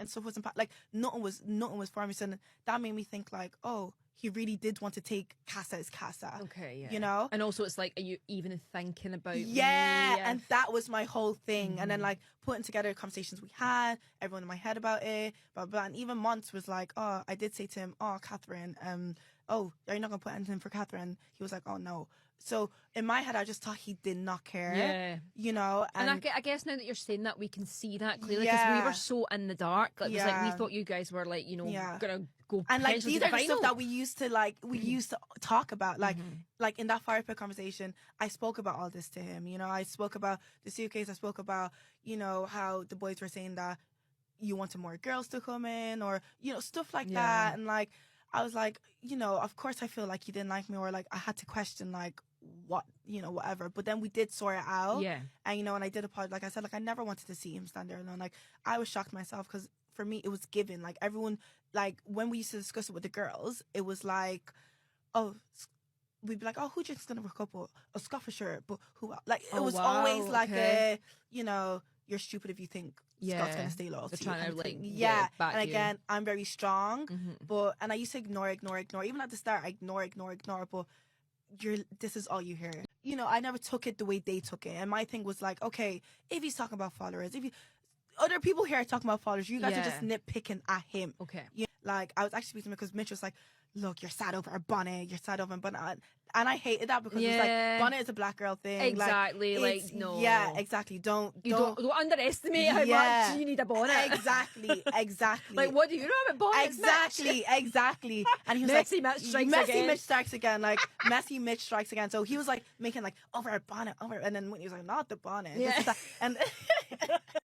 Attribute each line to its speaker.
Speaker 1: stuff wasn't like nothing was for me. So that made me think like, oh, he really did want to take Casa as Casa.
Speaker 2: Okay, yeah.
Speaker 1: You know?
Speaker 2: And also it's like, are you even thinking about me?
Speaker 1: And that was my whole thing. And then like putting together conversations we had, everyone in my head about it, blah, blah. And even Monts was like, oh, I did say to him, oh, Catherine, oh, are you not going to put anything for Catherine? He was like, oh, no. So in my head, I just thought he did not care.
Speaker 2: Yeah.
Speaker 1: You know?
Speaker 2: And I guess now that you're saying that, we can see that clearly, because we were so in the dark. Like, it was like we thought you guys were like, you know, gonna go.
Speaker 1: And like these are the stuff that we used to talk about. Like in that fire pit conversation, I spoke about all this to him. You know, I spoke about the suitcase. I spoke about, you know, how the boys were saying that you wanted more girls to come in, or, you know, stuff like that. And like, I was like, you know, of course I feel like you didn't like me, or like I had to question like what, you know, whatever. But then we did sort it out. Yeah. And, you know, and I did apologize. Like I said, like I never wanted to see him stand there alone. Like I was shocked myself, because for me it was given. Like everyone, like when we used to discuss it with the girls, it was like, oh, we'd be like, oh, who drinks gonna work up? A Scoffer shirt, but who else? Like it was always like a, you know, you're stupid if you think Scott's gonna stay loyal to you.
Speaker 2: Trying to like
Speaker 1: and again, I'm very strong, but and I used to ignore. Even at the start, I ignore. But this is all you hear. You know, I never took it the way they took it, and my thing was like, okay, if he's talking about followers, if other people here are talking about followers, you guys are just nitpicking at him. Okay, like I was actually speaking because Mitch was like, look, you're sad over a bonnet, you're sad over a bonnet. And I hated that, because it's like, bonnet is a black girl thing.
Speaker 2: Exactly, like no.
Speaker 1: Yeah, exactly. Don't
Speaker 2: underestimate how much you need a bonnet.
Speaker 1: Exactly.
Speaker 2: Like, what do you know about bonnets?
Speaker 1: Exactly. And he was
Speaker 2: Messy
Speaker 1: like, Mitch strikes again. Like, messy Mitch strikes again. So he was like making like, over a bonnet, and then Whitney was like, not the bonnet. Yeah. And